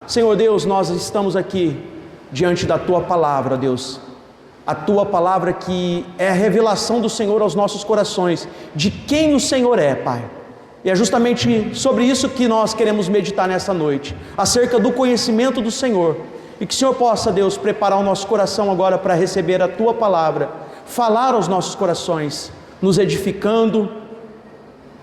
Senhor Deus, nós estamos aqui diante da Tua Palavra, Deus. A Tua Palavra que é a revelação do Senhor aos nossos corações, de quem o Senhor é, Pai. E é justamente sobre isso que nós queremos meditar nessa noite, acerca do conhecimento do Senhor. E que o Senhor possa, Deus, preparar o nosso coração agora para receber a Tua Palavra, falar aos nossos corações, nos edificando,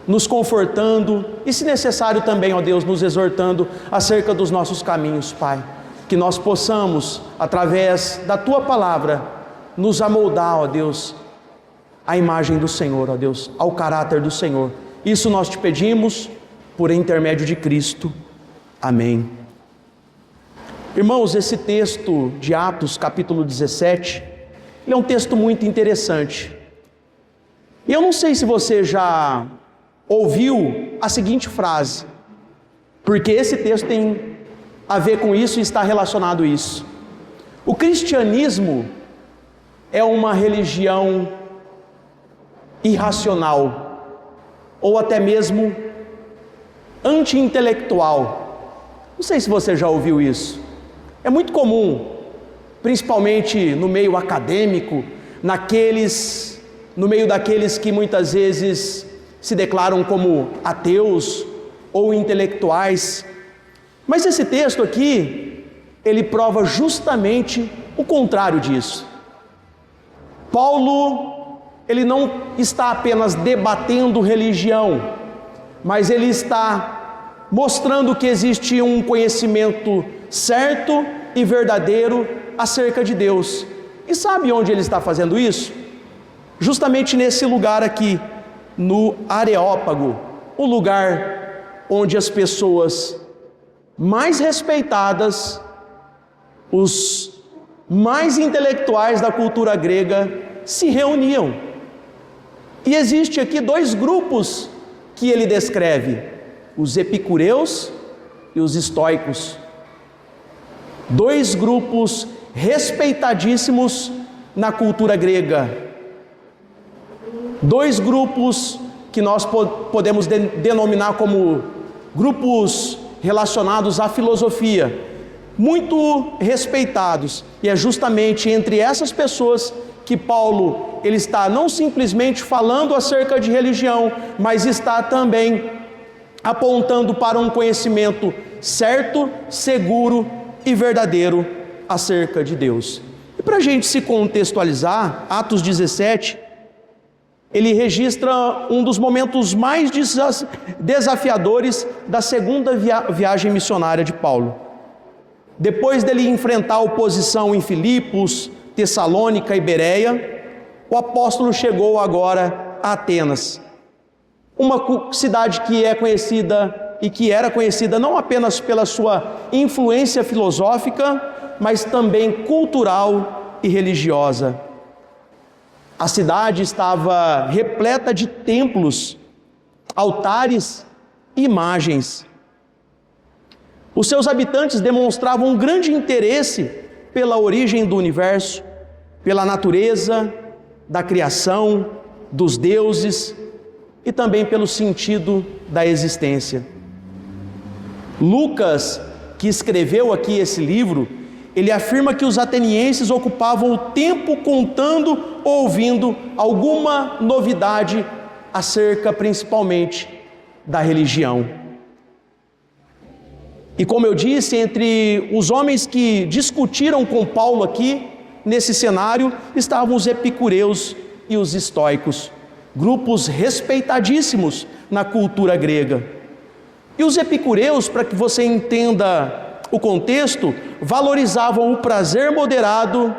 nos confortando e, se necessário também, ó Deus, nos exortando acerca dos nossos caminhos, Pai. Que nós possamos, através da Tua Palavra, nos amoldar, ó Deus, à imagem do Senhor, ó Deus, ao caráter do Senhor. Isso nós te pedimos por intermédio de Cristo. Amém. Irmãos, esse texto de Atos, capítulo 17, ele é um texto muito interessante. E eu não sei se você já ouviu a seguinte frase, porque esse texto tem a ver com isso e está relacionado a isso. O cristianismo é uma religião irracional, ou até mesmo anti-intelectual. Não sei se você já ouviu isso. É muito comum, principalmente no meio acadêmico, no meio daqueles que muitas vezes se declaram como ateus ou intelectuais. Mas esse texto aqui, ele prova justamente o contrário disso. Paulo, ele não está apenas debatendo religião, mas ele está mostrando que existe um conhecimento certo e verdadeiro acerca de Deus. E sabe onde ele está fazendo isso? Justamente nesse lugar aqui, no Areópago, o lugar onde as pessoas mais respeitadas, os mais intelectuais da cultura grega se reuniam. E existe aqui dois grupos que ele descreve: os epicureus e os estoicos. Dois grupos respeitadíssimos na cultura grega. Dois grupos que nós podemos denominar como grupos relacionados à filosofia, muito respeitados. E é justamente entre essas pessoas que Paulo, ele está não simplesmente falando acerca de religião, mas está também apontando para um conhecimento certo, seguro e verdadeiro acerca de Deus. E para a gente se contextualizar, Atos 17, ele registra um dos momentos mais desafiadores da segunda viagem missionária de Paulo. Depois dele enfrentar a oposição em Filipos, Tessalônica e Bereia, o apóstolo chegou agora a Atenas, uma cidade que é conhecida e que era conhecida não apenas pela sua influência filosófica, mas também cultural e religiosa. A cidade estava repleta de templos, altares e imagens. Os seus habitantes demonstravam um grande interesse pela origem do universo, pela natureza, da criação, dos deuses e também pelo sentido da existência. Lucas, que escreveu aqui esse livro, ele afirma que os atenienses ocupavam o tempo contando ou ouvindo alguma novidade acerca principalmente da religião. E como eu disse, entre os homens que discutiram com Paulo aqui, nesse cenário, estavam os epicureus e os estoicos, grupos respeitadíssimos na cultura grega. E os epicureus, para que você entenda o contexto, valorizavam o prazer moderado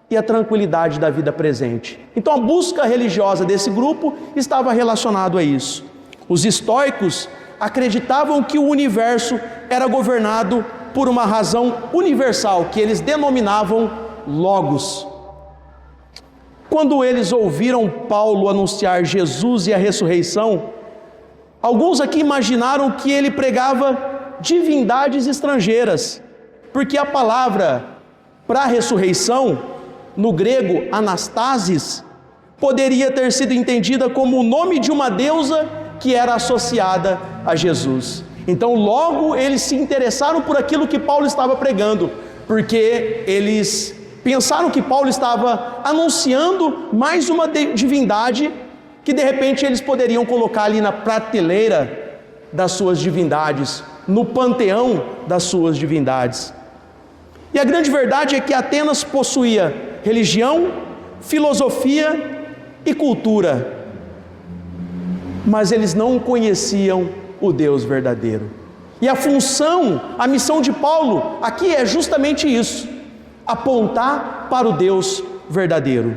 e a tranquilidade da vida presente. Então a busca religiosa desse grupo estava relacionado a isso. Os estoicos acreditavam que o universo era governado por uma razão universal, que eles denominavam Logos. Quando eles ouviram Paulo anunciar Jesus e a ressurreição, alguns aqui imaginaram que ele pregava divindades estrangeiras, porque a palavra para a ressurreição, no grego anastasis, poderia ter sido entendida como o nome de uma deusa que era associada a Jesus. Então logo eles se interessaram por aquilo que Paulo estava pregando, porque eles pensaram que Paulo estava anunciando mais uma divindade que de repente eles poderiam colocar ali na prateleira das suas divindades, no panteão das suas divindades. E a grande verdade é que Atenas possuía religião, filosofia e cultura, mas eles não conheciam o Deus verdadeiro. E a função, a missão de Paulo aqui é justamente isso: apontar para o Deus verdadeiro.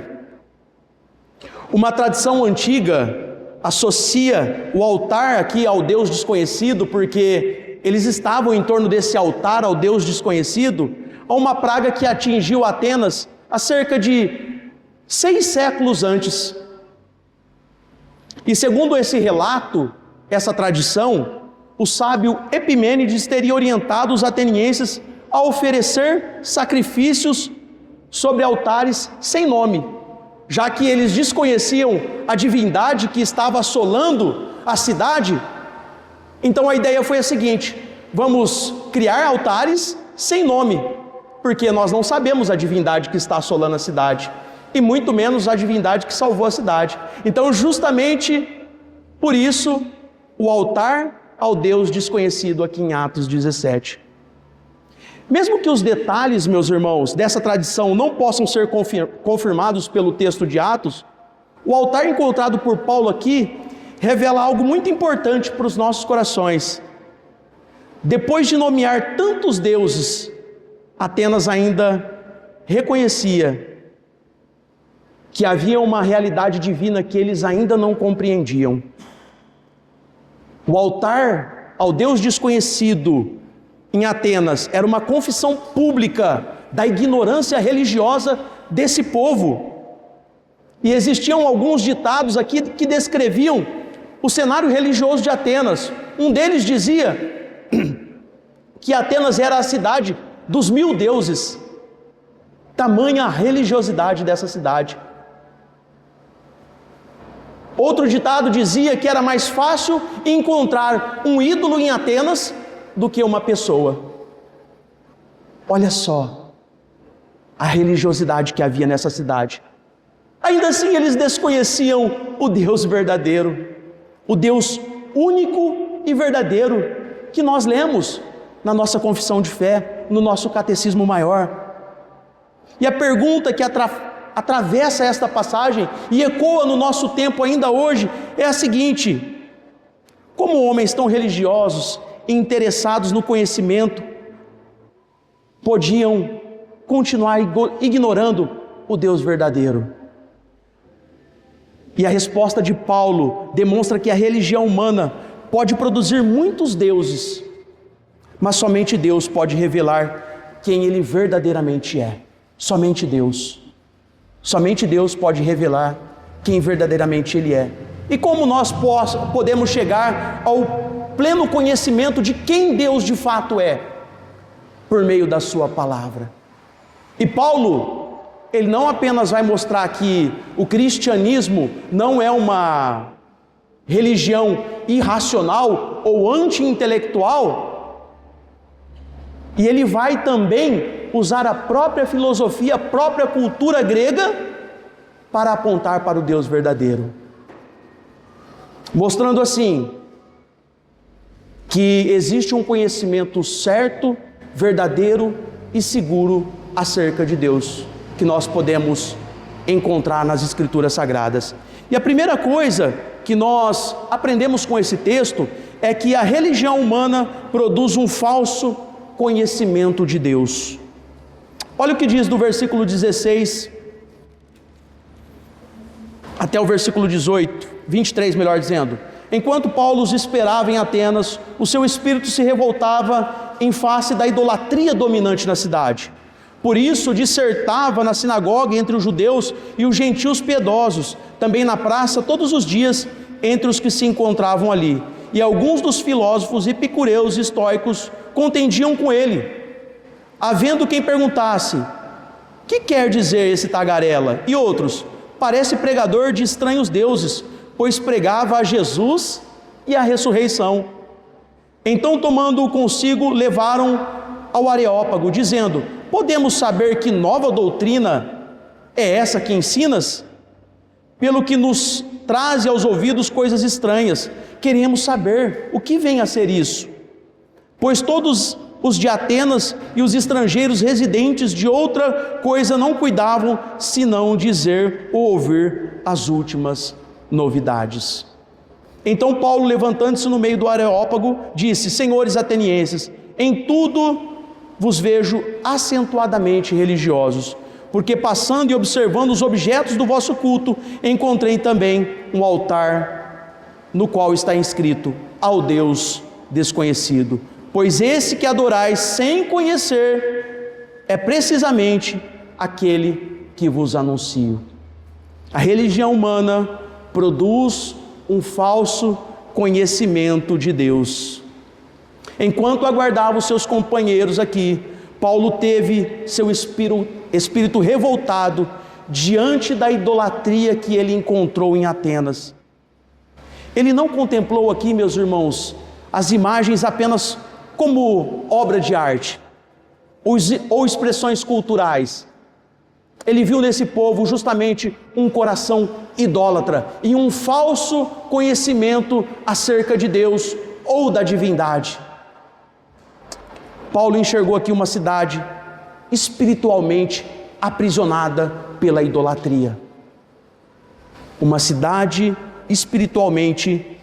Uma tradição antiga associa o altar aqui ao Deus desconhecido, porque eles estavam em torno desse altar ao Deus desconhecido, a uma praga que atingiu Atenas há cerca de 6 séculos antes. E segundo esse relato, essa tradição, o sábio Epimênides teria orientado os atenienses a oferecer sacrifícios sobre altares sem nome, já que eles desconheciam a divindade que estava assolando a cidade. Então a ideia foi a seguinte: vamos criar altares sem nome, porque nós não sabemos a divindade que está assolando a cidade, e muito menos a divindade que salvou a cidade. Então justamente por isso, o altar ao Deus desconhecido aqui em Atos 17. Mesmo que os detalhes, meus irmãos, dessa tradição não possam ser confirmados pelo texto de Atos, o altar encontrado por Paulo aqui revela algo muito importante para os nossos corações. Depois de nomear tantos deuses, Atenas ainda reconhecia que havia uma realidade divina que eles ainda não compreendiam. O altar ao Deus desconhecido em Atenas era uma confissão pública da ignorância religiosa desse povo. E existiam alguns ditados aqui que descreviam o cenário religioso de Atenas. Um deles dizia que Atenas era a cidade dos 1000 deuses. Tamanha a religiosidade dessa cidade. Outro ditado dizia que era mais fácil encontrar um ídolo em Atenas do que uma pessoa. Olha só a religiosidade que havia nessa cidade. Ainda assim eles desconheciam o Deus verdadeiro, o Deus único e verdadeiro que nós lemos na nossa confissão de fé, no nosso catecismo maior. E a pergunta que atravessa esta passagem e ecoa no nosso tempo ainda hoje é a seguinte: como homens tão religiosos e interessados no conhecimento podiam continuar ignorando o Deus verdadeiro? E a resposta de Paulo demonstra que a religião humana pode produzir muitos deuses, mas somente Deus pode revelar quem Ele verdadeiramente é. Somente Deus. Somente Deus pode revelar quem verdadeiramente Ele é. E como nós podemos chegar ao pleno conhecimento de quem Deus de fato é? Por meio da sua palavra. E Paulo, ele não apenas vai mostrar que o cristianismo não é uma religião irracional ou anti-intelectual, e ele vai também usar a própria filosofia, a própria cultura grega para apontar para o Deus verdadeiro, mostrando assim que existe um conhecimento certo, verdadeiro e seguro acerca de Deus, que nós podemos encontrar nas Escrituras Sagradas. E a primeira coisa que nós aprendemos com esse texto é que a religião humana produz um falso conhecimento de Deus. Olha o que diz do versículo 16 até o versículo 23, melhor dizendo. Enquanto Paulo os esperava em Atenas, o seu espírito se revoltava em face da idolatria dominante na cidade. Por isso dissertava na sinagoga entre os judeus e os gentios piedosos, também na praça todos os dias entre os que se encontravam ali. E alguns dos filósofos epicureus e estoicos contendiam com ele, havendo quem perguntasse: que quer dizer esse tagarela? E outros: parece pregador de estranhos deuses, pois pregava a Jesus e a ressurreição. Então, tomando-o consigo, levaram ao Areópago, dizendo: podemos saber que nova doutrina é essa que ensinas? Pelo que nos traze aos ouvidos coisas estranhas. Queremos saber o que vem a ser isso. Pois todos os de Atenas e os estrangeiros residentes de outra coisa não cuidavam, senão dizer ou ouvir as últimas novidades. Então Paulo, levantando-se no meio do Areópago, disse: senhores atenienses, em tudo vos vejo acentuadamente religiosos, porque passando e observando os objetos do vosso culto, encontrei também um altar no qual está inscrito: ao Deus desconhecido. Pois esse que adorais sem conhecer é precisamente aquele que vos anuncio. A religião humana produz um falso conhecimento de Deus. Enquanto aguardava os seus companheiros aqui, Paulo teve seu espírito revoltado diante da idolatria que ele encontrou em Atenas. Ele não contemplou aqui, meus irmãos, as imagens apenas como obra de arte ou expressões culturais. Ele viu nesse povo justamente um coração idólatra e um falso conhecimento acerca de Deus ou da divindade. Paulo enxergou aqui uma cidade espiritualmente aprisionada pela idolatria. Uma cidade espiritualmente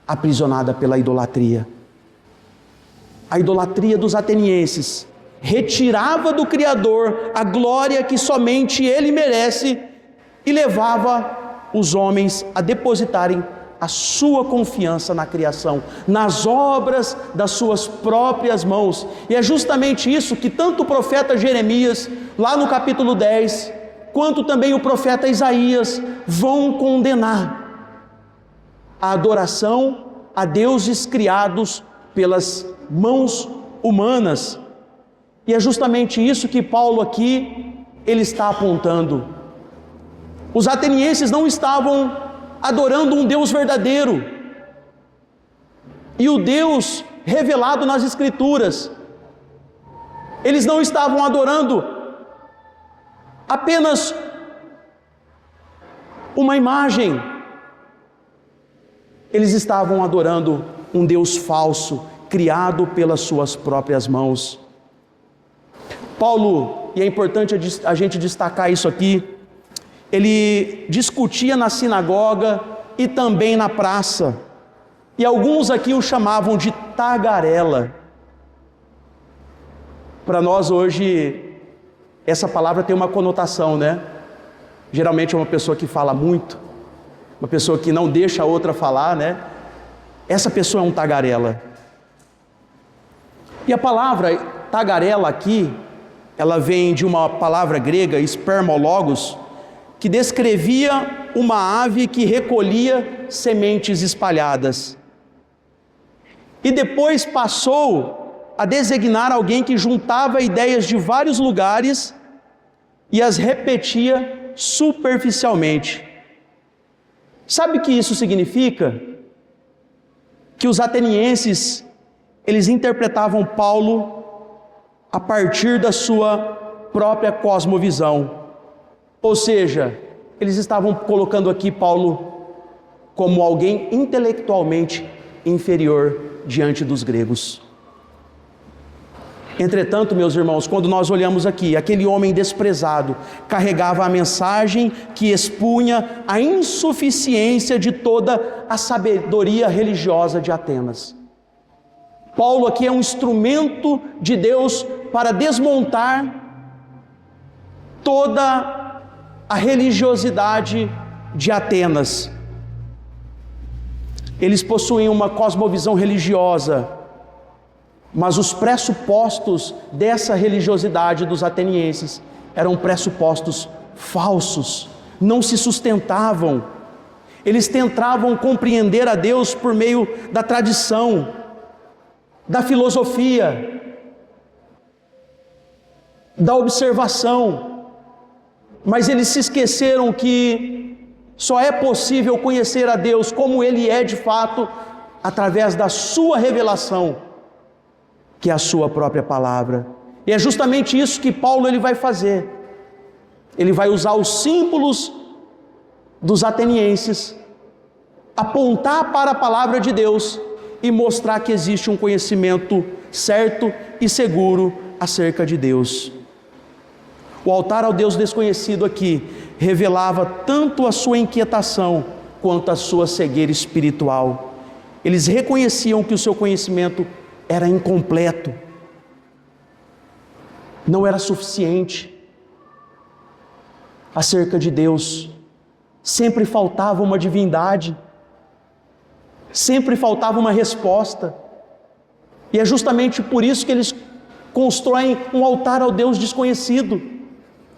aprisionada pela idolatria. A idolatria dos atenienses retirava do Criador a glória que somente Ele merece e levava os homens a depositarem a sua confiança na criação, nas obras das suas próprias mãos. E é justamente isso que tanto o profeta Jeremias, lá no capítulo 10, quanto também o profeta Isaías vão condenar: a adoração a deuses criados pelas mãos humanas. E é justamente isso que Paulo aqui, ele está apontando. Os atenienses não estavam adorando um Deus verdadeiro, e o Deus revelado nas Escrituras. Eles não estavam adorando apenas uma imagem, eles estavam adorando um Deus falso, criado pelas suas próprias mãos. Paulo, e é importante a gente destacar isso aqui, ele discutia na sinagoga e também na praça, e alguns aqui o chamavam de tagarela. Para nós hoje, essa palavra tem uma conotação, né? Geralmente é uma pessoa que fala muito, uma pessoa que não deixa a outra falar, né? Essa pessoa é um tagarela. E a palavra tagarela aqui, ela vem de uma palavra grega, spermologos, que descrevia uma ave que recolhia sementes espalhadas. E depois passou a designar alguém que juntava ideias de vários lugares e as repetia superficialmente. Sabe o que isso significa? Que os atenienses, eles interpretavam Paulo a partir da sua própria cosmovisão. Ou seja, eles estavam colocando aqui Paulo como alguém intelectualmente inferior diante dos gregos. Entretanto, meus irmãos, quando nós olhamos aqui, aquele homem desprezado carregava a mensagem que expunha a insuficiência de toda a sabedoria religiosa de Atenas. Paulo aqui é um instrumento de Deus para desmontar toda a religiosidade de Atenas. Eles possuem uma cosmovisão religiosa, mas os pressupostos dessa religiosidade dos atenienses eram pressupostos falsos, não se sustentavam. Eles tentavam compreender a Deus por meio da tradição, da filosofia, da observação, mas eles se esqueceram que só é possível conhecer a Deus como Ele é de fato através da sua revelação, que é a sua própria palavra. E é justamente isso que Paulo ele vai fazer. Ele vai usar os símbolos dos atenienses, apontar para a palavra de Deus e mostrar que existe um conhecimento certo e seguro acerca de Deus. O altar ao Deus desconhecido aqui revelava tanto a sua inquietação quanto a sua cegueira espiritual. Eles reconheciam que o seu conhecimento era incompleto, não era suficiente acerca de Deus. Sempre faltava uma divindade, sempre faltava uma resposta. E é justamente por isso que eles constroem um altar ao Deus desconhecido.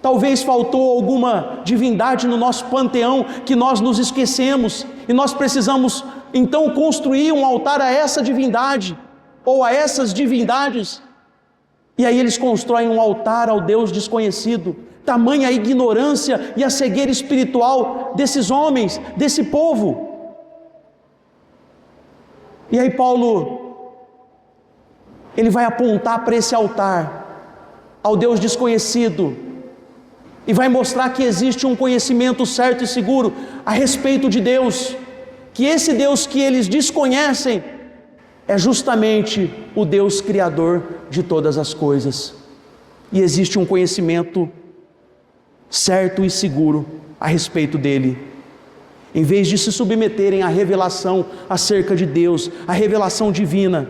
Talvez faltou alguma divindade no nosso panteão que nós nos esquecemos, e nós precisamos então construir um altar a essa divindade, ou a essas divindades. E aí eles constroem um altar ao Deus desconhecido. Tamanha a ignorância e a cegueira espiritual desses homens, desse povo. E aí Paulo, ele vai apontar para esse altar, ao Deus desconhecido, e vai mostrar que existe um conhecimento certo e seguro a respeito de Deus, que esse Deus que eles desconhecem é justamente o Deus Criador de todas as coisas. E existe um conhecimento certo e seguro a respeito dele. Em vez de se submeterem à revelação acerca de Deus, à revelação divina,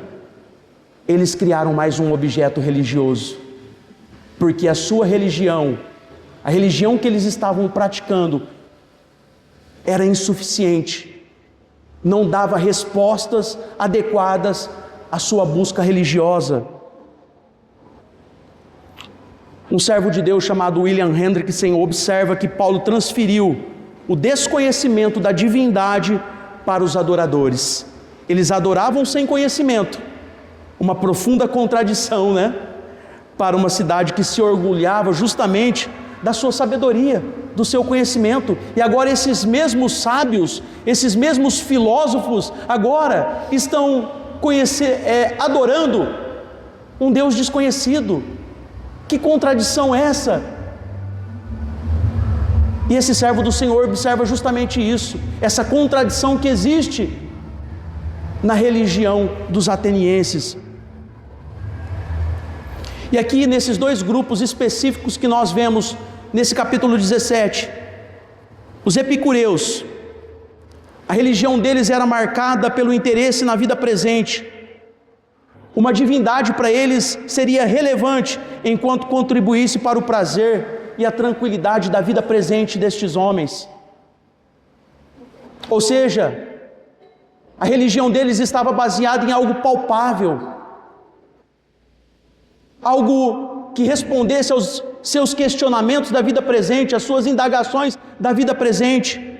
eles criaram mais um objeto religioso, porque a sua religião, a religião que eles estavam praticando, era insuficiente, não dava respostas adequadas à sua busca religiosa. Um servo de Deus chamado William Hendrickson observa que Paulo transferiu o desconhecimento da divindade para os adoradores. Eles adoravam sem conhecimento, uma profunda contradição, né? Para uma cidade que se orgulhava justamente da sua sabedoria, do seu conhecimento. E agora esses mesmos sábios, esses mesmos filósofos, agora estão adorando um Deus desconhecido. Que contradição é essa? E esse servo do Senhor observa justamente isso, essa contradição que existe na religião dos atenienses. E aqui nesses dois grupos específicos que nós vemos nesse capítulo 17, os epicureus, a religião deles era marcada pelo interesse na vida presente. Uma divindade para eles seria relevante enquanto contribuísse para o prazer e a tranquilidade da vida presente destes homens. Ou seja, a religião deles estava baseada em algo palpável, algo que respondesse aos seus questionamentos da vida presente, às suas indagações da vida presente.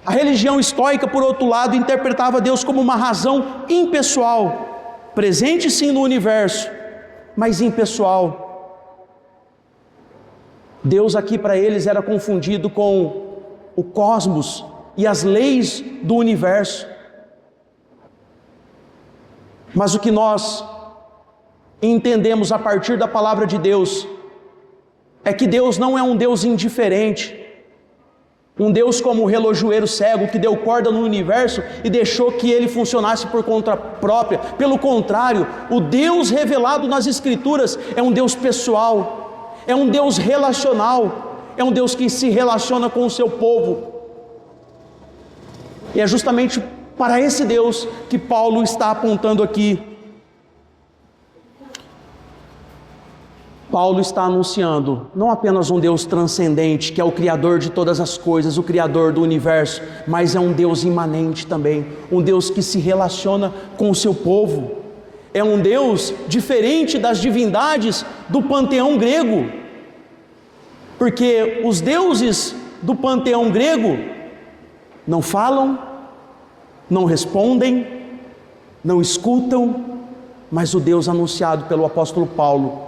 A religião estoica, por outro lado, interpretava Deus como uma razão impessoal, presente sim no universo, mas impessoal. Deus aqui para eles era confundido com o cosmos e as leis do universo. Mas o que nós entendemos a partir da palavra de Deus é que Deus não é um Deus indiferente, um Deus como o relojoeiro cego que deu corda no universo e deixou que ele funcionasse por conta própria. Pelo contrário, o Deus revelado nas Escrituras é um Deus pessoal, é um Deus relacional, é um Deus que se relaciona com o seu povo. E é justamente para esse Deus que Paulo está apontando aqui. Paulo está anunciando não apenas um Deus transcendente, que é o Criador de todas as coisas, o Criador do universo, mas é um Deus imanente também, um Deus que se relaciona com o seu povo. É um Deus diferente das divindades do panteão grego, porque os deuses do panteão grego não falam, não respondem, não escutam, mas o Deus anunciado pelo apóstolo Paulo,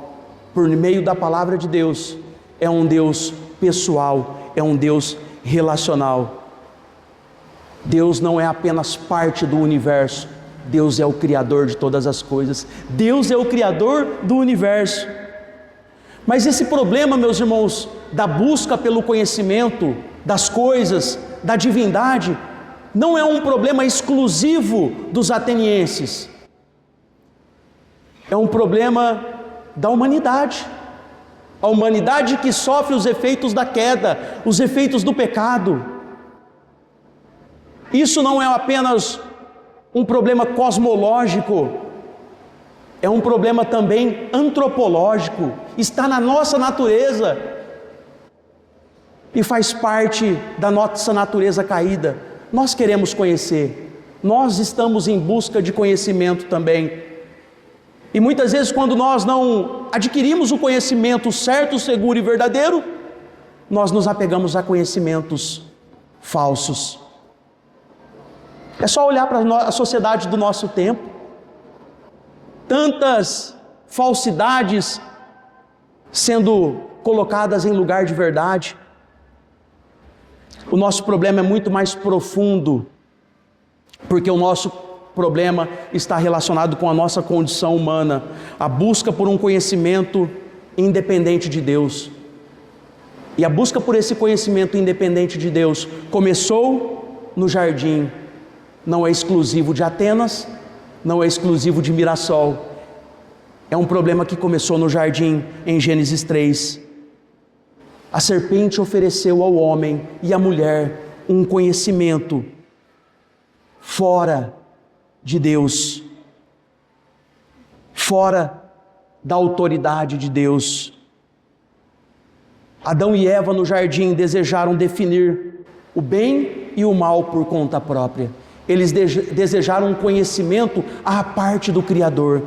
por meio da palavra de Deus, é um Deus pessoal, é um Deus relacional. Deus não é apenas parte do universo, Deus é o Criador de todas as coisas, Deus é o Criador do universo. Mas esse problema, meus irmãos, da busca pelo conhecimento das coisas, da divindade, não é um problema exclusivo dos atenienses, é um problema da humanidade. A humanidade que sofre os efeitos da queda, os efeitos do pecado. Isso não é apenas um problema cosmológico, é um problema também antropológico, está na nossa natureza e faz parte da nossa natureza caída. Nós queremos conhecer, nós estamos em busca de conhecimento também. E muitas vezes, quando nós não adquirimos o conhecimento certo, seguro e verdadeiro, nós nos apegamos a conhecimentos falsos. É só olhar para a sociedade do nosso tempo. Tantas falsidades sendo colocadas em lugar de verdade. O nosso problema é muito mais profundo, porque o nosso problema está relacionado com a nossa condição humana, a busca por um conhecimento independente de Deus. E a busca por esse conhecimento independente de Deus começou no jardim, não é exclusivo de Atenas, não é exclusivo de Mirassol, é um problema que começou no jardim, em Gênesis 3. A serpente ofereceu ao homem e à mulher um conhecimento fora de Deus, fora da autoridade de Deus. Adão e Eva no jardim desejaram definir o bem e o mal por conta própria. Eles desejaram um conhecimento à parte do Criador.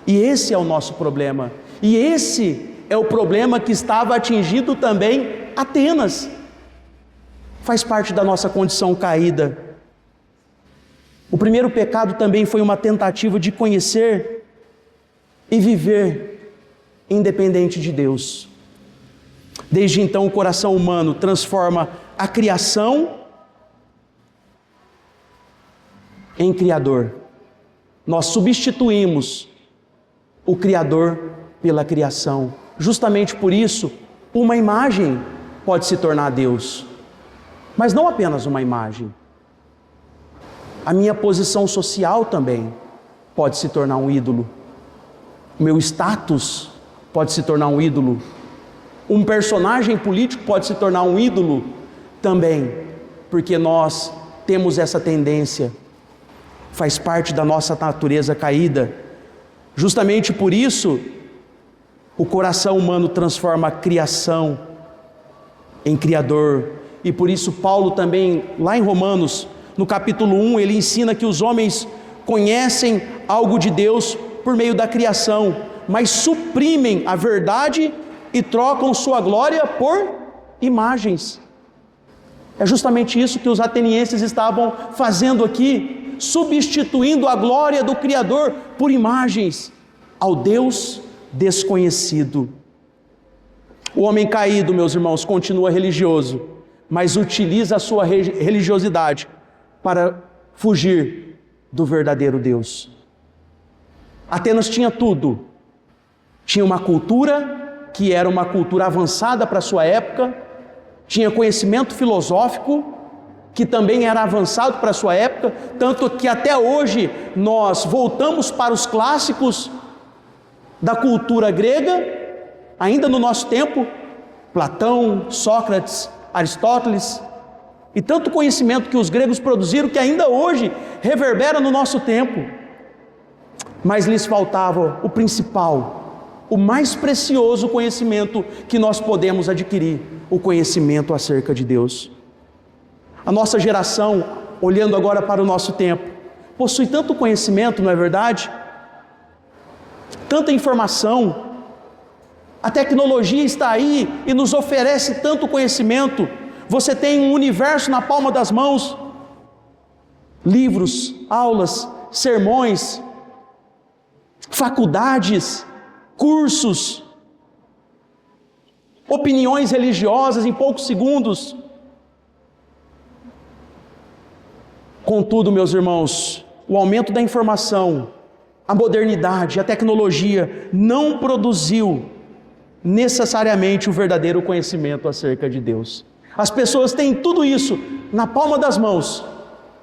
E esse é o nosso problema. E esse é o problema que estava atingindo também Atenas. Faz parte da nossa condição caída. O primeiro pecado também foi uma tentativa de conhecer e viver independente de Deus. Desde então, o coração humano transforma a criação em Criador. Nós substituímos o Criador pela criação. Justamente por isso, uma imagem pode se tornar Deus. Mas não apenas uma imagem. A minha posição social também pode se tornar um ídolo. O meu status pode se tornar um ídolo. Um personagem político pode se tornar um ídolo também, porque nós temos essa tendência, faz parte da nossa natureza caída. Justamente por isso, o coração humano transforma a criação em Criador. E por isso Paulo também, lá em Romanos, no capítulo 1, ele ensina que os homens conhecem algo de Deus por meio da criação, mas suprimem a verdade e trocam sua glória por imagens. É justamente isso que os atenienses estavam fazendo aqui, substituindo a glória do Criador por imagens ao Deus desconhecido. O homem caído, meus irmãos, continua religioso, mas utiliza a sua religiosidade para fugir do verdadeiro Deus. Atenas tinha tudo. Tinha uma cultura que era uma cultura avançada para a sua época, tinha conhecimento filosófico que também era avançado para a sua época, tanto que até hoje nós voltamos para os clássicos da cultura grega, ainda no nosso tempo, Platão, Sócrates, Aristóteles, e tanto conhecimento que os gregos produziram que ainda hoje reverbera no nosso tempo. Mas lhes faltava o principal, o mais precioso conhecimento que nós podemos adquirir, o conhecimento acerca de Deus. A nossa geração, olhando agora para o nosso tempo, possui tanto conhecimento, não é verdade? Tanta informação, a tecnologia está aí e nos oferece tanto conhecimento. Você tem um universo na palma das mãos, livros, aulas, sermões, faculdades, cursos, opiniões religiosas em poucos segundos. Contudo, meus irmãos, o aumento da informação, a modernidade, a tecnologia não produziu necessariamente o verdadeiro conhecimento acerca de Deus. As pessoas têm tudo isso na palma das mãos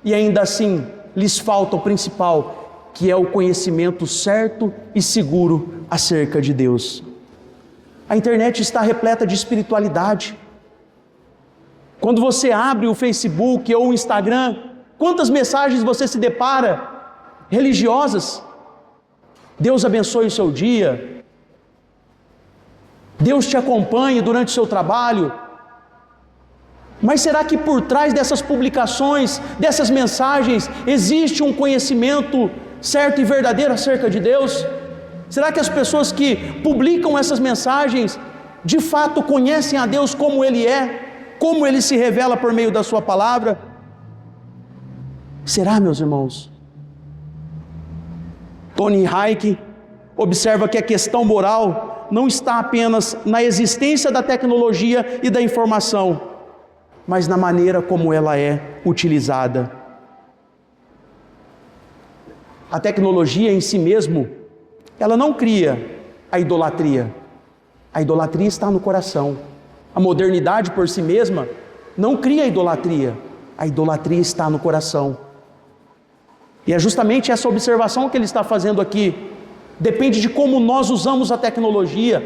e ainda assim lhes falta o principal, que é o conhecimento certo e seguro acerca de Deus. A internet está repleta de espiritualidade. Quando você abre o Facebook ou o Instagram, quantas mensagens você se depara religiosas? Deus abençoe o seu dia. Deus te acompanhe durante o seu trabalho. Mas será que por trás dessas publicações, dessas mensagens, existe um conhecimento certo e verdadeiro acerca de Deus? Será que as pessoas que publicam essas mensagens, de fato conhecem a Deus como Ele é, como Ele se revela por meio da sua palavra? Será, meus irmãos? Tony Hayek observa que a questão moral não está apenas na existência da tecnologia e da informação, mas na maneira como ela é utilizada. A tecnologia em si mesmo, ela não cria a idolatria. A idolatria está no coração. A modernidade por si mesma não cria a idolatria. A idolatria está no coração. E é justamente essa observação que ele está fazendo aqui. Depende de como nós usamos a tecnologia,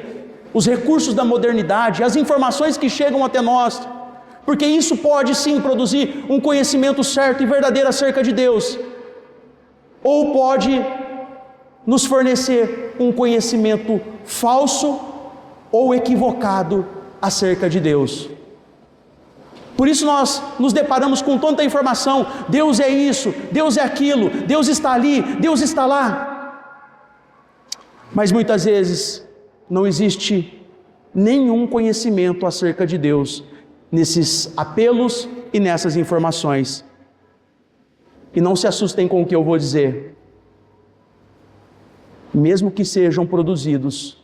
os recursos da modernidade, as informações que chegam até nós, porque isso pode sim produzir um conhecimento certo e verdadeiro acerca de Deus, ou pode nos fornecer um conhecimento falso ou equivocado acerca de Deus. Por isso nós nos deparamos com tanta informação: Deus é isso, Deus é aquilo, Deus está ali, Deus está lá. Mas muitas vezes não existe nenhum conhecimento acerca de Deus nesses apelos e nessas informações. E não se assustem com o que eu vou dizer. Mesmo que sejam produzidos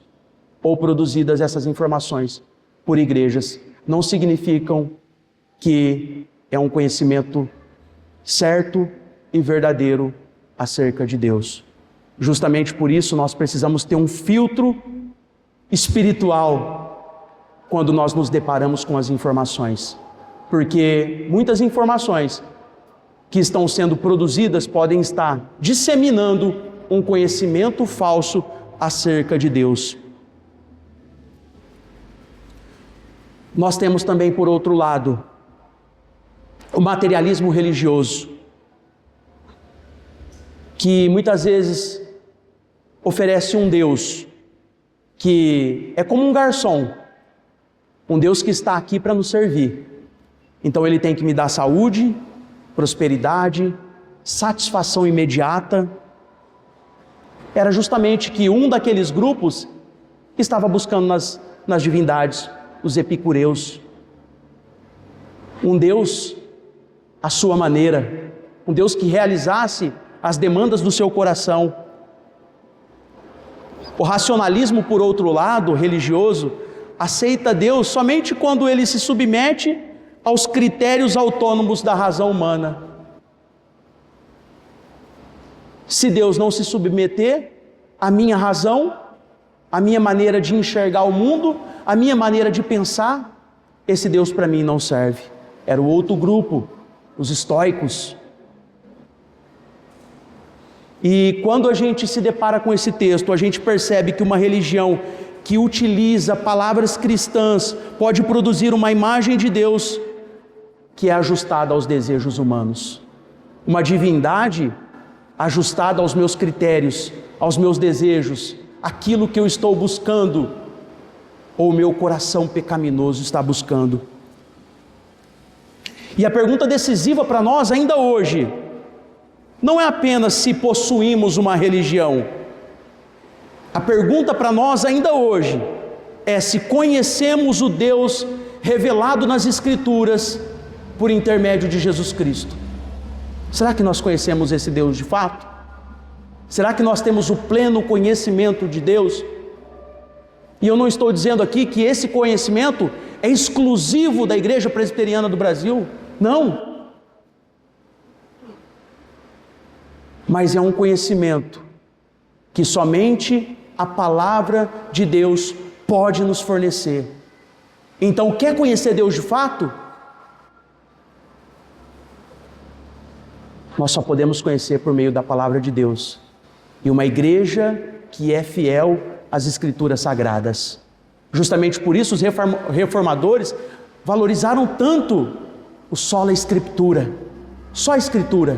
ou produzidas essas informações por igrejas, não significam que é um conhecimento certo e verdadeiro acerca de Deus. Justamente por isso nós precisamos ter um filtro espiritual quando nós nos deparamos com as informações, porque muitas informações que estão sendo produzidas podem estar disseminando um conhecimento falso acerca de Deus. Nós temos também, por outro lado, o materialismo religioso, que muitas vezes oferece um Deus que é como um garçom, um Deus que está aqui para nos servir. Então Ele tem que me dar saúde, prosperidade, satisfação imediata. Era justamente que um daqueles grupos estava buscando nas divindades, os epicureus, um Deus à sua maneira, um Deus que realizasse as demandas do seu coração. O racionalismo, por outro lado, religioso, aceita Deus somente quando ele se submete aos critérios autônomos da razão humana. Se Deus não se submeter à minha razão, à minha maneira de enxergar o mundo, à minha maneira de pensar, esse Deus para mim não serve. Era o outro grupo, os estoicos. E quando a gente se depara com esse texto, a gente percebe que uma religião que utiliza palavras cristãs pode produzir uma imagem de Deus que é ajustada aos desejos humanos. Uma divindade ajustada aos meus critérios, aos meus desejos, aquilo que eu estou buscando, ou o meu coração pecaminoso está buscando. E a pergunta decisiva para nós ainda hoje não é apenas se possuímos uma religião. A pergunta para nós ainda hoje é se conhecemos o Deus revelado nas Escrituras por intermédio de Jesus Cristo. Será que nós conhecemos esse Deus de fato? Será que nós temos o pleno conhecimento de Deus? E eu não estou dizendo aqui que esse conhecimento é exclusivo da Igreja Presbiteriana do Brasil. Não. mas é um conhecimento que somente a palavra de Deus pode nos fornecer. Então, quer conhecer Deus de fato? Nós só podemos conhecer por meio da palavra de Deus. E uma igreja que é fiel às Escrituras Sagradas. Justamente por isso os reformadores valorizaram tanto o sola Escritura. Só a Escritura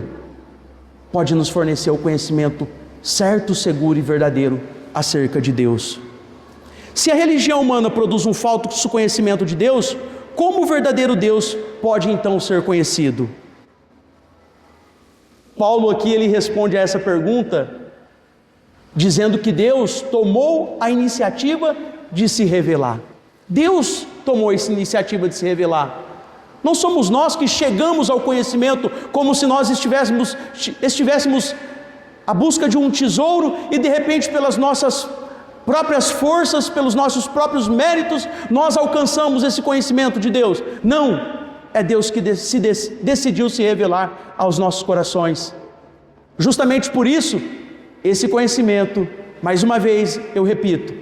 pode nos fornecer o conhecimento certo, seguro e verdadeiro acerca de Deus. Se a religião humana produz um falso conhecimento de Deus, como o verdadeiro Deus pode então ser conhecido? Paulo aqui ele responde a essa pergunta dizendo que Deus tomou a iniciativa de se revelar. Deus tomou essa iniciativa de se revelar. Não somos nós que chegamos ao conhecimento como se nós estivéssemos à busca de um tesouro e de repente pelas nossas próprias forças, pelos nossos próprios méritos, nós alcançamos esse conhecimento de Deus. Não, é Deus que decidiu se revelar aos nossos corações. Justamente por isso, esse conhecimento, mais uma vez eu repito,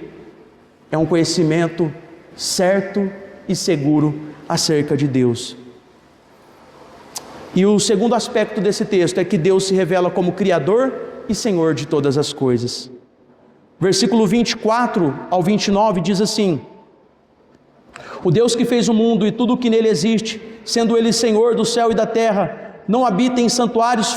é um conhecimento certo e seguro acerca de Deus. E o segundo aspecto desse texto é que Deus se revela como Criador e Senhor de todas as coisas. Versículo 24 ao 29 diz assim: o Deus que fez o mundo e tudo o que nele existe, sendo Ele Senhor do céu e da terra, não habita em santuários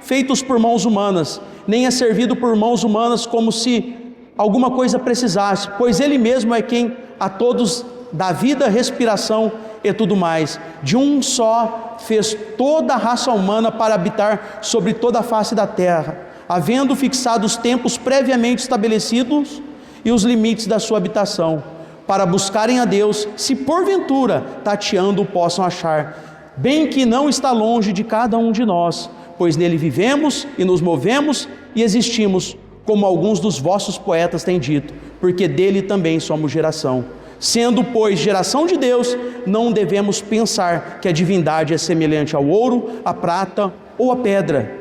feitos por mãos humanas, nem é servido por mãos humanas como se alguma coisa precisasse, pois Ele mesmo é quem a todos dá vida, respiração e tudo mais. De um só fez toda a raça humana para habitar sobre toda a face da terra, havendo fixado os tempos previamente estabelecidos e os limites da sua habitação, para buscarem a Deus, se porventura tateando o possam achar, bem que não está longe de cada um de nós, pois nele vivemos e nos movemos e existimos, como alguns dos vossos poetas têm dito, porque dele também somos geração. Sendo, pois, geração de Deus, não devemos pensar que a divindade é semelhante ao ouro, à prata ou à pedra,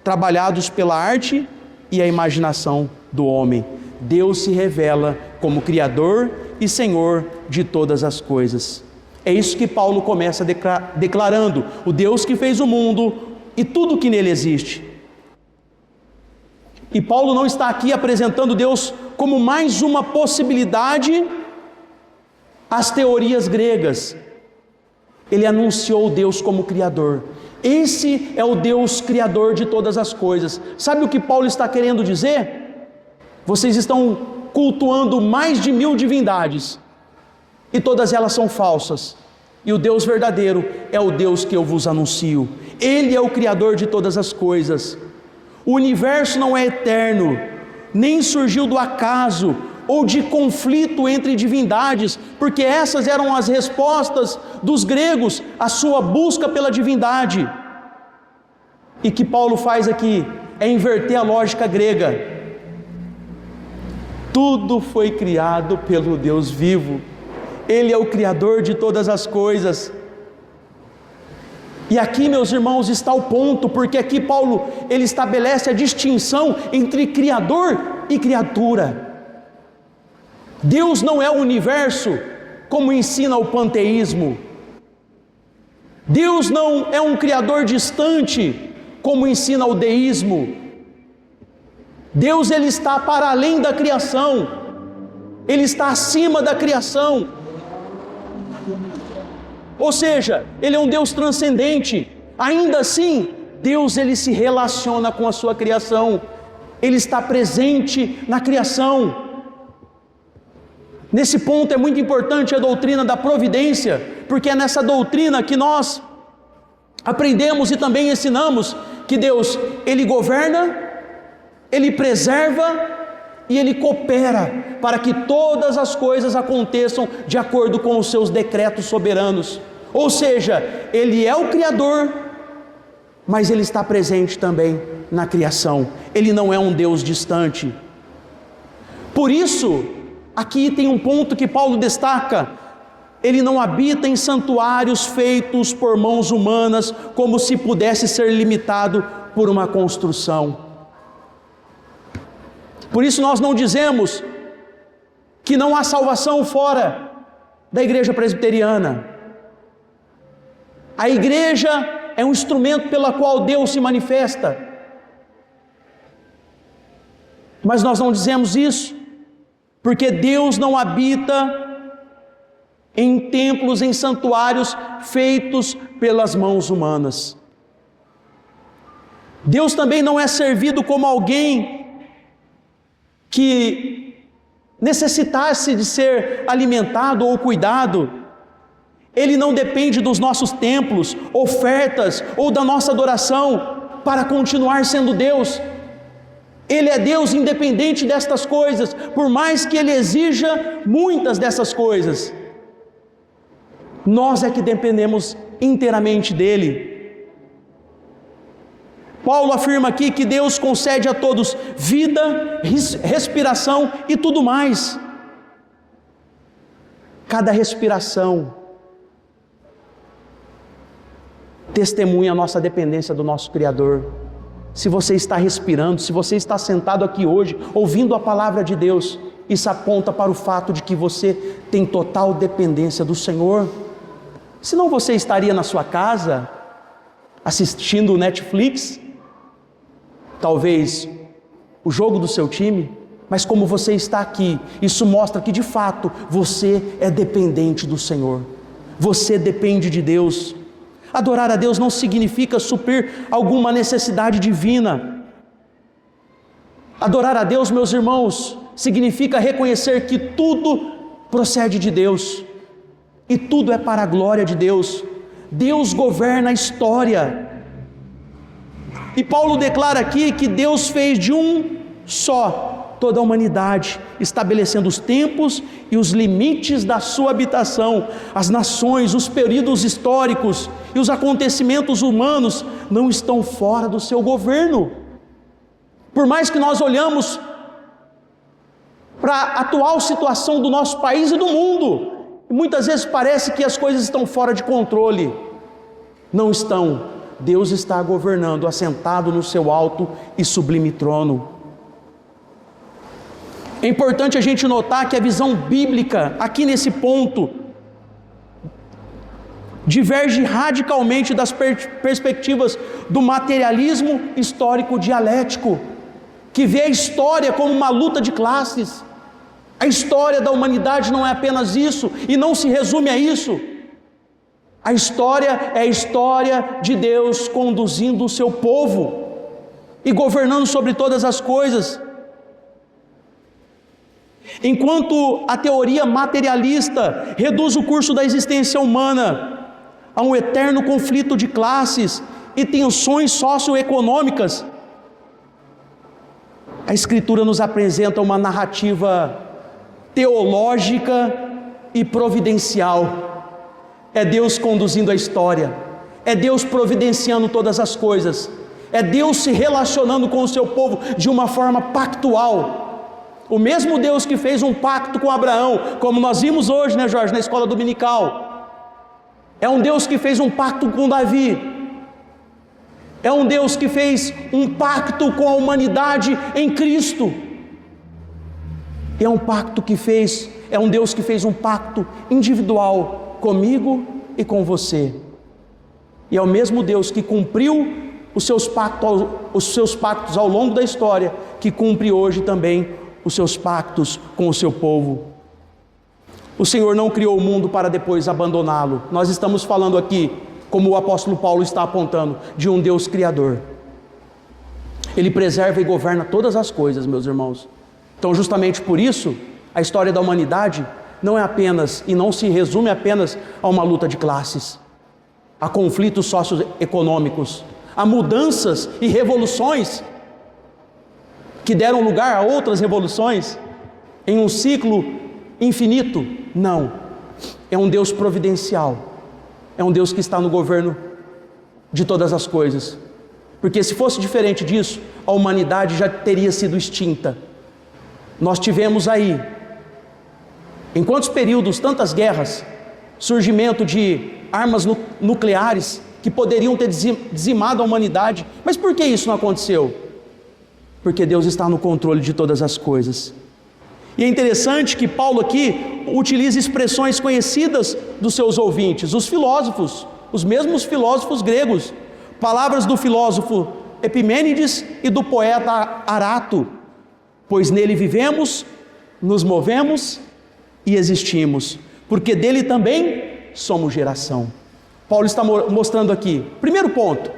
trabalhados pela arte e a imaginação do homem. Deus se revela como Criador e Senhor de todas as coisas. É isso que Paulo começa declarando: o Deus que fez o mundo e tudo que nele existe. E Paulo não está aqui apresentando Deus como mais uma possibilidade às teorias gregas. Ele anunciou Deus como Criador. Esse é o Deus Criador de todas as coisas. Sabe o que Paulo está querendo dizer? Vocês estão cultuando mais de 1000 divindades, e todas elas são falsas, e o Deus verdadeiro é o Deus que eu vos anuncio. Ele é o Criador de todas as coisas. O universo não é eterno, nem surgiu do acaso ou de conflito entre divindades, porque essas eram as respostas dos gregos à sua busca pela divindade. E que Paulo faz aqui é inverter a lógica grega. Tudo foi criado pelo Deus vivo. Ele é o Criador de todas as coisas. E aqui, meus irmãos, está o ponto, porque aqui Paulo, ele estabelece a distinção entre Criador e criatura. Deus não é o universo, como ensina o panteísmo. Deus não é um Criador distante, como ensina o deísmo. Deus, ele está para além da criação, ele está acima da criação. Ou seja, ele é um Deus transcendente. Ainda assim, Deus, ele se relaciona com a sua criação, ele está presente na criação. Nesse ponto é muito importante a doutrina da providência, porque é nessa doutrina que nós aprendemos e também ensinamos que Deus, ele governa, ele preserva e ele coopera para que todas as coisas aconteçam de acordo com os seus decretos soberanos. Ou seja, ele é o Criador, mas ele está presente também na criação. Ele não é um Deus distante. Por isso, aqui tem um ponto que Paulo destaca: ele não habita em santuários feitos por mãos humanas, como se pudesse ser limitado por uma construção. Por isso nós não dizemos que não há salvação fora da igreja presbiteriana. A igreja é um instrumento pelo qual Deus se manifesta. Mas nós não dizemos isso, porque Deus não habita em templos, em santuários feitos pelas mãos humanas. Deus também não é servido como alguém que necessitasse de ser alimentado ou cuidado. Ele não depende dos nossos templos, ofertas ou da nossa adoração para continuar sendo Deus. Ele é Deus independente destas coisas, por mais que Ele exija muitas dessas coisas. Nós é que dependemos inteiramente dEle. Paulo afirma aqui que Deus concede a todos vida, respiração e tudo mais. Cada respiração testemunha a nossa dependência do nosso Criador. Se você está respirando, se você está sentado aqui hoje, ouvindo a palavra de Deus, isso aponta para o fato de que você tem total dependência do Senhor. Senão você estaria na sua casa, assistindo o Netflix, talvez o jogo do seu time, mas como você está aqui, isso mostra que de fato você é dependente do Senhor, você depende de Deus. Adorar a Deus não significa suprir alguma necessidade divina. Adorar a Deus, meus irmãos, significa reconhecer que tudo procede de Deus, e tudo é para a glória de Deus. Deus governa a história, e Paulo declara aqui que Deus fez de um só toda a humanidade, estabelecendo os tempos e os limites da sua habitação. As nações, os períodos históricos e os acontecimentos humanos não estão fora do seu governo. Por mais que nós olhamos para a atual situação do nosso país e do mundo, e muitas vezes parece que as coisas estão fora de controle. Não estão. Deus está governando, assentado no seu alto e sublime trono. É importante a gente notar que a visão bíblica, aqui nesse ponto, diverge radicalmente das perspectivas do materialismo histórico dialético, que vê a história como uma luta de classes. A história da humanidade não é apenas isso, e não se resume a isso. A história é a história de Deus conduzindo o seu povo e governando sobre todas as coisas. Enquanto a teoria materialista reduz o curso da existência humana a um eterno conflito de classes e tensões socioeconômicas, a Escritura nos apresenta uma narrativa teológica e providencial. É Deus conduzindo a história, é Deus providenciando todas as coisas, é Deus se relacionando com o seu povo de uma forma pactual. O mesmo Deus que fez um pacto com Abraão, como nós vimos hoje, né, Jorge, na escola dominical, é um Deus que fez um pacto com Davi, é um Deus que fez um pacto com a humanidade em Cristo, é um Deus que fez um pacto individual comigo e com você, e é o mesmo Deus que cumpriu os seus pactos ao longo da história, que cumpre hoje também os seus pactos com o seu povo. O Senhor não criou o mundo para depois abandoná-lo. Nós estamos falando aqui, como o apóstolo Paulo está apontando, de um Deus criador. Ele preserva e governa todas as coisas, meus irmãos. Então, justamente por isso, a história da humanidade não é apenas, e não se resume apenas a uma luta de classes, a conflitos socioeconômicos, a mudanças e revoluções que deram lugar a outras revoluções, em um ciclo infinito. Não, é um Deus providencial, é um Deus que está no governo de todas as coisas, porque se fosse diferente disso, a humanidade já teria sido extinta. Nós tivemos aí, em quantos períodos, tantas guerras, surgimento de armas nucleares, que poderiam ter dizimado a humanidade. Mas por que isso não aconteceu? Porque Deus está no controle de todas as coisas. E é interessante que Paulo aqui utiliza expressões conhecidas dos seus ouvintes, os filósofos, os mesmos filósofos gregos, palavras do filósofo Epimênides e do poeta Arato, pois nele vivemos, nos movemos e existimos, porque dele também somos geração. Paulo está mostrando aqui, primeiro ponto,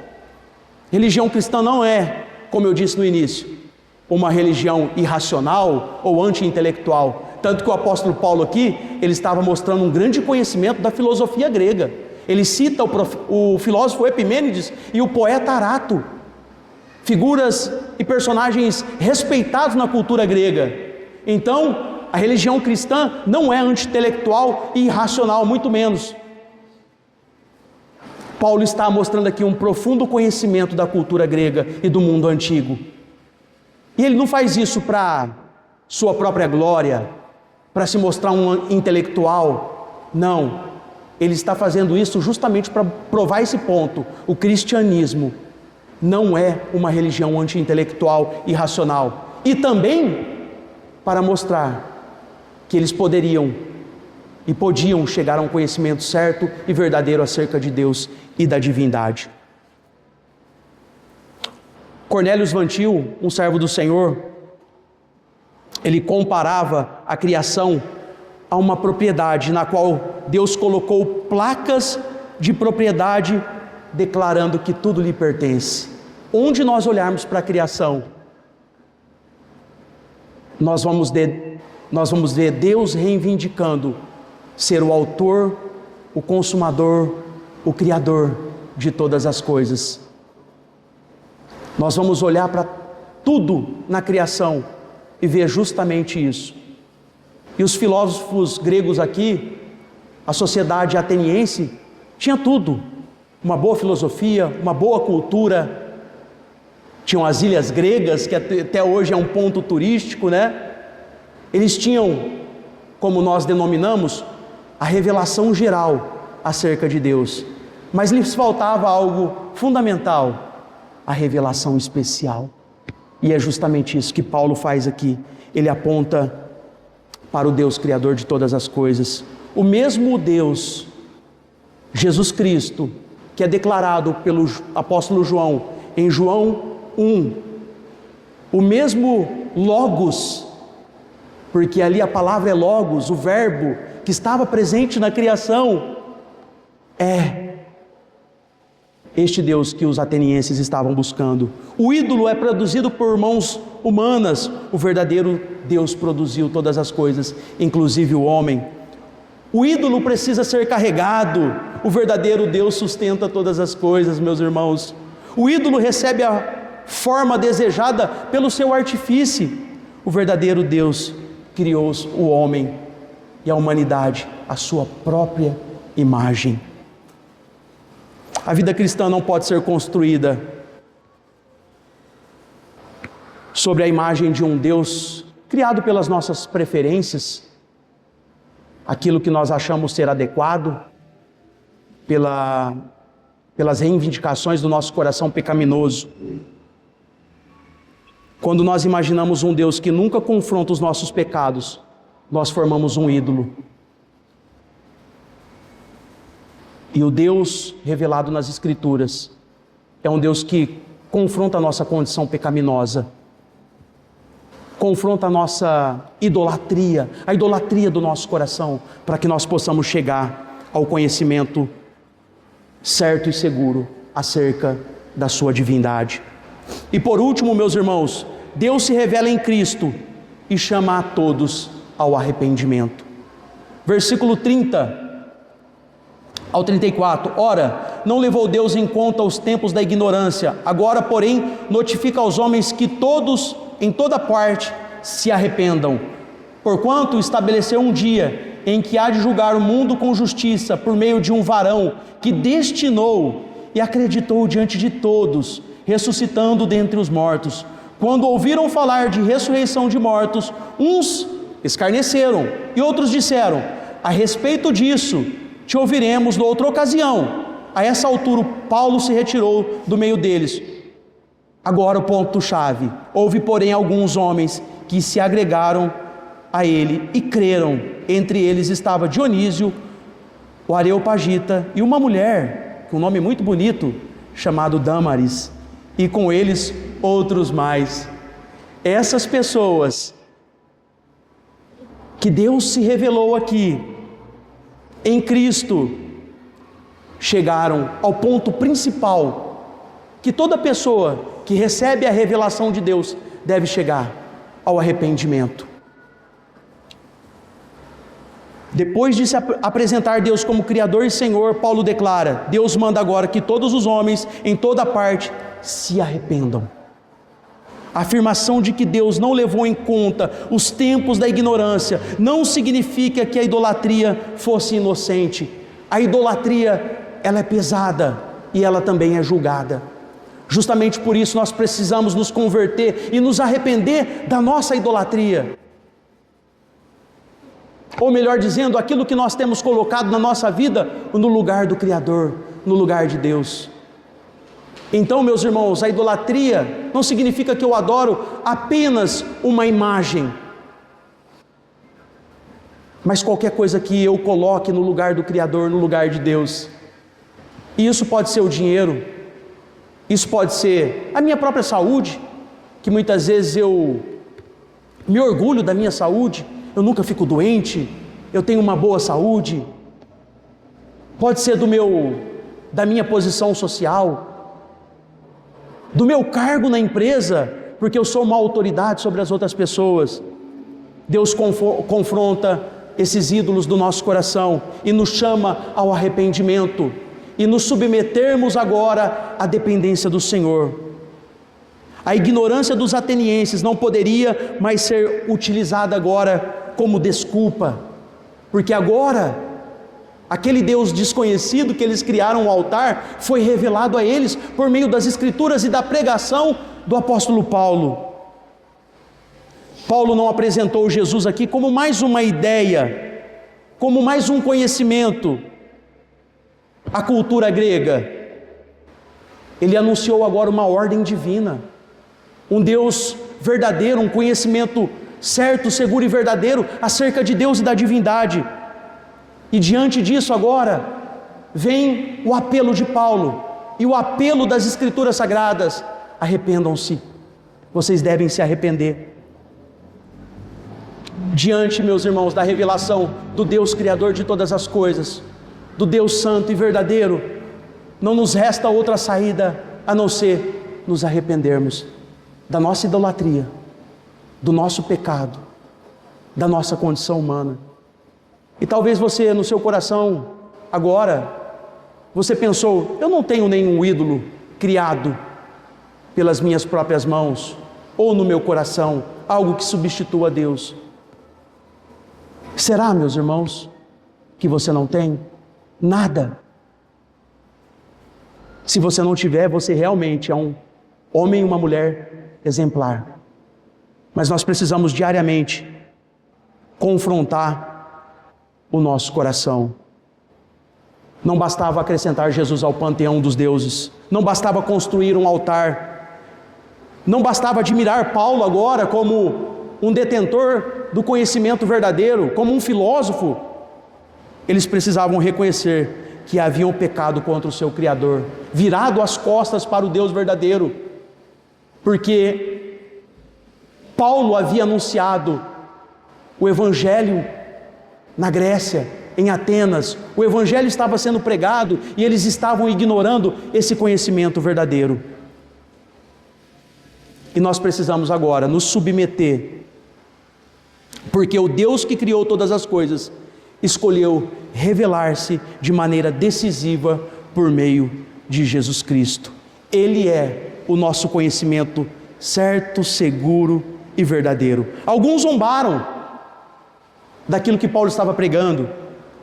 religião cristã não é, como eu disse no início, uma religião irracional ou anti-intelectual, tanto que o apóstolo Paulo aqui, ele estava mostrando um grande conhecimento da filosofia grega. Ele cita o filósofo Epimênides e o poeta Arato, figuras e personagens respeitados na cultura grega. Então, a religião cristã não é anti-intelectual e irracional, muito menos. Paulo está mostrando aqui um profundo conhecimento da cultura grega e do mundo antigo. E ele não faz isso para sua própria glória, para se mostrar um intelectual. Não, ele está fazendo isso justamente para provar esse ponto. O cristianismo não é uma religião anti-intelectual e irracional. E também para mostrar que eles poderiam e podiam chegar a um conhecimento certo e verdadeiro acerca de Deus e da divindade. Cornelius Van Til, um servo do Senhor, ele comparava a criação a uma propriedade na qual Deus colocou placas de propriedade declarando que tudo lhe pertence. Onde nós olharmos para a criação, nós vamos ver Deus reivindicando ser o autor, o consumador, o criador de todas as coisas. Nós vamos olhar para tudo na criação e ver justamente isso. E os filósofos gregos aqui, a sociedade ateniense, tinha tudo. Uma boa filosofia, uma boa cultura. Tinham as ilhas gregas, que até hoje é um ponto turístico, né? Eles tinham, como nós denominamos, a revelação geral acerca de Deus. Mas lhes faltava algo fundamental, a revelação especial. E é justamente isso que Paulo faz aqui. Ele aponta para o Deus Criador de todas as coisas. O mesmo Deus, Jesus Cristo, que é declarado pelo apóstolo João, em João 1, o mesmo Logos, porque ali a palavra é Logos, o verbo que estava presente na criação, é este Deus que os atenienses estavam buscando. O ídolo é produzido por mãos humanas, o verdadeiro Deus produziu todas as coisas, inclusive o homem. O ídolo precisa ser carregado, o verdadeiro Deus sustenta todas as coisas, meus irmãos. O ídolo recebe a forma desejada pelo seu artifício, o verdadeiro Deus criou o homem e a humanidade à sua própria imagem. A vida cristã não pode ser construída sobre a imagem de um Deus criado pelas nossas preferências, aquilo que nós achamos ser adequado, pelas reivindicações do nosso coração pecaminoso. Quando nós imaginamos um Deus que nunca confronta os nossos pecados, nós formamos um ídolo. E o Deus revelado nas Escrituras é um Deus que confronta a nossa condição pecaminosa, confronta a nossa idolatria, a idolatria do nosso coração, para que nós possamos chegar ao conhecimento certo e seguro acerca da sua divindade. E por último, meus irmãos, Deus se revela em Cristo e chama a todos ao arrependimento. Versículo 30 ao 34, ora, não levou Deus em conta os tempos da ignorância, agora, porém, notifica aos homens que todos, em toda parte, se arrependam, porquanto estabeleceu um dia em que há de julgar o mundo com justiça, por meio de um varão que destinou e acreditou diante de todos, ressuscitando dentre os mortos. Quando ouviram falar de ressurreição de mortos, uns escarneceram e outros disseram, a respeito disso, te ouviremos noutra ocasião, a essa altura, Paulo se retirou do meio deles. Agora o ponto-chave: houve, porém, alguns homens que se agregaram a ele e creram. Entre eles estava Dionísio, o Areopagita, e uma mulher, com um nome muito bonito, chamado Dâmaris, e com eles outros mais. Essas pessoas que Deus se revelou aqui em Cristo chegaram ao ponto principal que toda pessoa que recebe a revelação de Deus deve chegar: ao arrependimento. Depois de se apresentar Deus como Criador e Senhor, Paulo declara: Deus manda agora que todos os homens em toda parte se arrependam. A afirmação de que Deus não levou em conta os tempos da ignorância não significa que a idolatria fosse inocente. A idolatria, ela é pesada e ela também é julgada. Justamente por isso nós precisamos nos converter e nos arrepender da nossa idolatria. Ou melhor dizendo, aquilo que nós temos colocado na nossa vida no lugar do Criador, no lugar de Deus. Então, meus irmãos, a idolatria não significa que eu adoro apenas uma imagem, mas qualquer coisa que eu coloque no lugar do Criador, no lugar de Deus. E isso pode ser o dinheiro, isso pode ser a minha própria saúde, que muitas vezes eu me orgulho da minha saúde, eu nunca fico doente, eu tenho uma boa saúde. Pode ser da minha posição social, do meu cargo na empresa, porque eu sou uma autoridade sobre as outras pessoas. Deus confronta esses ídolos do nosso coração e nos chama ao arrependimento e nos submetermos agora à dependência do Senhor. A ignorância dos atenienses não poderia mais ser utilizada agora como desculpa, porque agora aquele Deus desconhecido que eles criaram um altar foi revelado a eles por meio das Escrituras e da pregação do apóstolo Paulo. Paulo não apresentou Jesus aqui como mais uma ideia, como mais um conhecimento, a cultura grega. Ele anunciou agora uma ordem divina, um Deus verdadeiro, um conhecimento certo, seguro e verdadeiro acerca de Deus e da divindade. E diante disso agora vem o apelo de Paulo e o apelo das Escrituras Sagradas: arrependam-se, vocês devem se arrepender. Diante, meus irmãos, da revelação do Deus Criador de todas as coisas, do Deus Santo e verdadeiro, não nos resta outra saída a não ser nos arrependermos da nossa idolatria, do nosso pecado, da nossa condição humana. E talvez você, no seu coração, agora, você pensou: eu não tenho nenhum ídolo criado pelas minhas próprias mãos, ou no meu coração, algo que substitua Deus. Será, meus irmãos, que você não tem nada? Se você não tiver, você realmente é um homem e uma mulher exemplar. Mas nós precisamos diariamente confrontar o nosso coração. Não bastava acrescentar Jesus ao panteão dos deuses, não bastava construir um altar, não bastava admirar Paulo agora como um detentor do conhecimento verdadeiro, como um filósofo. Eles precisavam reconhecer que haviam pecado contra o seu Criador, virado as costas para o Deus verdadeiro, porque Paulo havia anunciado o Evangelho na Grécia, em Atenas. O Evangelho estava sendo pregado e eles estavam ignorando esse conhecimento verdadeiro. E nós precisamos agora nos submeter, porque o Deus que criou todas as coisas escolheu revelar-se de maneira decisiva por meio de Jesus Cristo. Ele é o nosso conhecimento certo, seguro e verdadeiro. Alguns zombaram daquilo que Paulo estava pregando,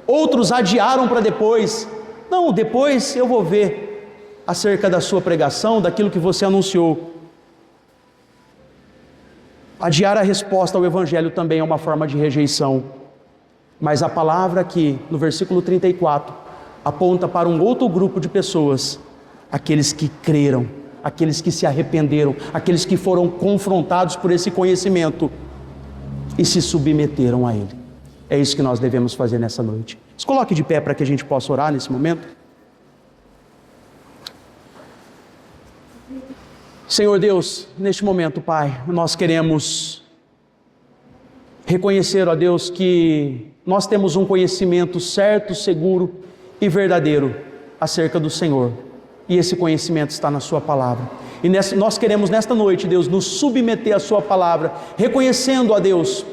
outros adiaram para depois. Não, depois eu vou ver acerca da sua pregação, daquilo que você anunciou. Adiar a resposta ao Evangelho também é uma forma de rejeição. Mas a palavra aqui, no versículo 34, aponta para um outro grupo de pessoas, aqueles que creram, aqueles que se arrependeram, aqueles que foram confrontados por esse conhecimento e se submeteram a ele. É isso que nós devemos fazer nessa noite. Se coloque de pé para que a gente possa orar nesse momento. Senhor Deus, neste momento, Pai, nós queremos reconhecer, ó Deus, que nós temos um conhecimento certo, seguro e verdadeiro acerca do Senhor. E esse conhecimento está na Sua Palavra. E nós queremos nesta noite, Deus, nos submeter à Sua Palavra, reconhecendo, ó Deus,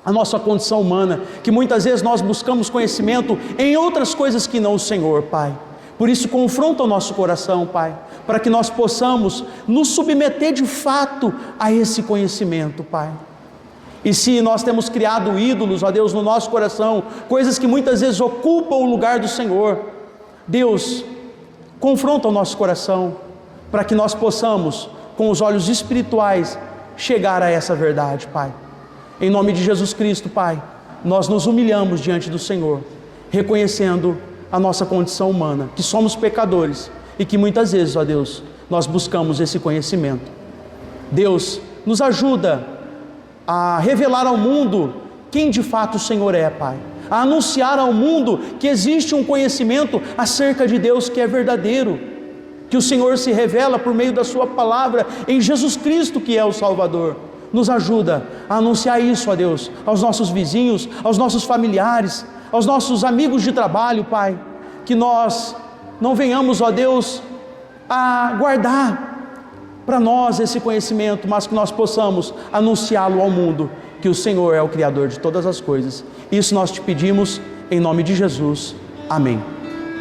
a nossa condição humana, que muitas vezes nós buscamos conhecimento em outras coisas que não o Senhor, Pai. Por isso, confronta o nosso coração, Pai, para que nós possamos nos submeter de fato a esse conhecimento, Pai. E se nós temos criado ídolos, ó Deus, no nosso coração, coisas que muitas vezes ocupam o lugar do Senhor, Deus, confronta o nosso coração, para que nós possamos, com os olhos espirituais, chegar a essa verdade, Pai. Em nome de Jesus Cristo, Pai, nós nos humilhamos diante do Senhor, reconhecendo a nossa condição humana, que somos pecadores e que muitas vezes, ó Deus, nós buscamos esse conhecimento. Deus, nos ajuda a revelar ao mundo quem de fato o Senhor é, Pai. A anunciar ao mundo que existe um conhecimento acerca de Deus que é verdadeiro, que o Senhor se revela por meio da Sua Palavra em Jesus Cristo, que é o Salvador. Nos ajuda a anunciar isso, ó Deus, aos nossos vizinhos, aos nossos familiares, aos nossos amigos de trabalho, Pai. Que nós não venhamos, ó Deus, a guardar para nós esse conhecimento, mas que nós possamos anunciá-lo ao mundo, que o Senhor é o Criador de todas as coisas. Isso nós te pedimos em nome de Jesus. Amém.